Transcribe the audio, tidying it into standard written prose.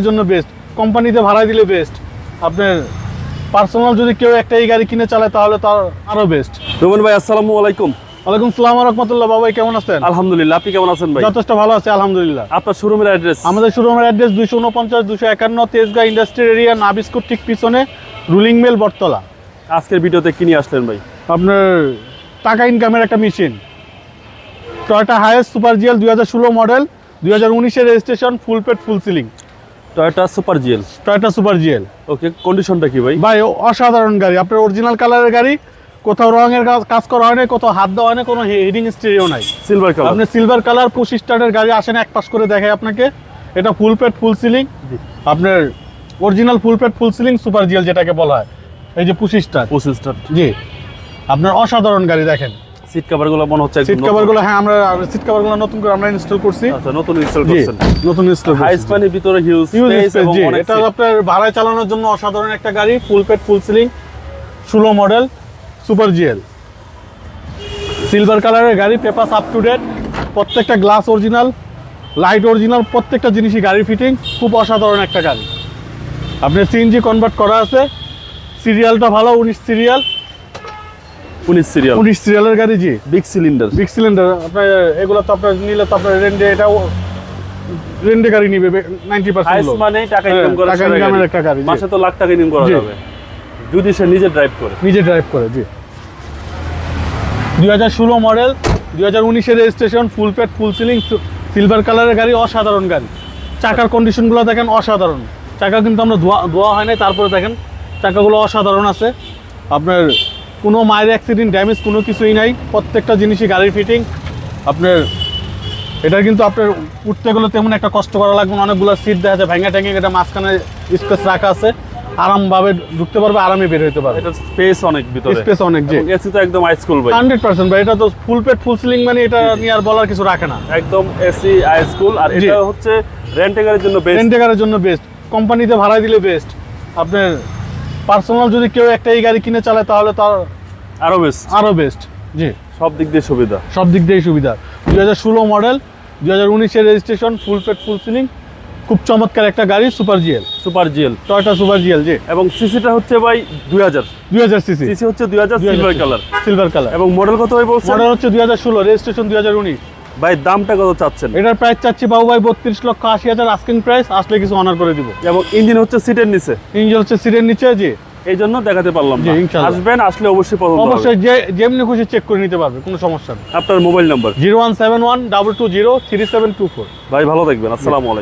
জন্য বেস্ট, কোম্পানিতে ভাড়া দিলে বেস্ট, আপনার পার্সোনাল যদি কেউ একটা এই গাড়ি কিনে চালায় তাহলে তার আরো বেস্ট। রোমান ভাই আসসালামু আলাইকুম। ওয়ালাইকুম সালাম ওয়া রাহমাতুল্লাহ। বাবাই কেমন আছেন? আলহামদুলিল্লাহ, আপনি কেমন আছেন ভাই? যথেষ্ট ভালো আছে আলহামদুলিল্লাহ। আপনার শোরুমের অ্যাড্রেস? আমাদের শোরুমের অ্যাড্রেস 249-251 তেজগাঁ ইন্ডাস্ট্রিয়াল এরিয়া, নাবিস্কুট ঠিক পিছনে, রুলিং মিল বটতলা। আজকের ভিডিওতে কি নিয়ে আসলেন ভাই? আপনার টাকা ইনকামের একটা machine, Toyota Hiace super GL 2016 model, 2019-এর registration, full paid full ceiling, Toyota super GL. Toyota super GL. Okay, কন্ডিশনটা কি ভাই? ভাই অসাধারণ গাড়ি, আপনার অরিজিনাল কালারের গাড়ি, কোথাও রঙের কাজ করা হয় না, কোথাও হাত দেওয়া হয় না, কোনো হিডিং স্টিরিও নাই, সিলভার কালার। আপনি সিলভার কালার পুশ স্টার্টের গাড়ি আসেন, এক পাশ করে দেখায় আপনাকে। এটা ফুল পেড ফুল সিলিং, আপনার original full paid full ceiling super GL যেটাকে বলা হয়। এই যে পুশ স্টার্ট, জি আপনার অসাধারণ গাড়ি। দেখেন সিট কভারগুলো মনে হচ্ছে সিট কভারগুলো, হ্যাঁ আমরা সিট কভারগুলো নতুন করে আমরা ইনস্টল করছি। আচ্ছা, নতুন ইনস্টল করছেন? নতুন ইনস্টল হাই স্প্যানের ভিতরে হিউজ স্পেস এবং অনেক এটা আপনার ভাড়ায় চালানোর জন্য অসাধারণ একটা গাড়ি, full paid full ceiling 16 model super GL, silver কালারের গাড়ি, পেপারস আপ টু ডেট, প্রত্যেকটা গ্লাস অরিজিনাল, লাইট অরিজিনাল, প্রত্যেকটা জিনিসই গাড়ির ফিটিং, খুব অসাধারণ একটা গাড়ি। আপনার সিএনজি কনভার্ট করা আছে, সিরিয়ালটা ভালো, 19 সিরিয়াল, 19 সিরিয়াল, 19 সিরিয়ালের গাড়ি। জি বিগ সিলিন্ডার, বিগ সিলিন্ডার। আপনার এগুলো তো আপনার নিলে তো আপনার রেন্টে, এটাও রেন্টে গাড়ি নিবে 90%। হাইস মানে টাকা ইনকাম করা, টাকা ইনকামের একটা গাড়ি, মাসে তো লাখ টাকা ইনকাম করা যাবে যদি সে নিজে ড্রাইভ করে। জি 2016 মডেল, 2019-এর registration, full paid full ceiling, silver কালারের গাড়ি, অসাধারণ গাড়ি। চাকার কন্ডিশনগুলো দেখেন অসাধারণ, চাকা কিন্তু আমরা ধোয়া হয় নাই, তারপরে দেখেন চাকাগুলো অসাধারণ আছে। আপনার কোনো মায়ের অ্যাক্সিডেন্ট ড্যামেজ কোনো কিছুই নাই, প্রত্যেকটা জিনিসই গাড়ির ফিটিং। আপনার এটা কিন্তু আপনার উঠতে গেলে তেমন একটা কষ্ট করা লাগবে না, অনেকগুলো সিট দেখা যায় ভেঙে টেঙে, এটা মাঝখানে স্পেস রাখা আছে, আরামভাবে ঢুকতে পারবে, আরামে বের হতে পারবে। এটা স্পেস অনেক ভিতরে, স্পেস অনেক। জি এসি তো একদম হাইস্কুল ভাই, 100% ভাই। এটা তো ফুল পেড ফুল সিলিং, মানে এটা নিয়ে আর বলার কিছু রাখে না, একদম এসি হাইস্কুল। আর এটা হচ্ছে রেন্টেকারের জন্য বেস্ট, রেন্টেকারের জন্য বেস্ট, কোম্পানিতে ভাড়া দিলে বেস্ট, আপনার পার্সোনাল যদি কেউ একটা এই গাড়ি কিনে চালায় তাহলে তার আরো বেস্ট। জি সব দিক দিয়ে সুবিধা, সব দিক দিয়ে সুবিধা। 2016 মডেল, 2019-এর registration, full paid full ceiling, খুব চমৎকার একটা গাড়ি, super GL, Toyota super GL. জি এবং সিসিটা হচ্ছে ভাই 2000 সিসি, সিসি হচ্ছে 2000, সিলভার কালার। এবং মডেল কত ভাই বলছেন? মডেল হচ্ছে 2016, রেজিস্ট্রেশন 2019। ভাই দামটা কত চাচ্ছেন? এটার প্রাইস চাচ্ছি বাবু ভাই 32,80,000 আস্কিং প্রাইস, আসলে কিছু অনার করে দিব। এবং ইঞ্জিন হচ্ছে সিটের নিচে, ইঞ্জিন হচ্ছে সিটের নিচে। জি এই জন্য দেখাতে পারলাম না, আসবেন, আসলে অবশ্যই পছন্দ হবে, অবশ্যই যেমনি খুশি চেক করে নিতে পারবে, কোনো সমস্যা নেই। আপনার মোবাইল নাম্বার? 0171-220-3724। ভাই ভালো থাকবেন, আসসালামু আলাইকুম।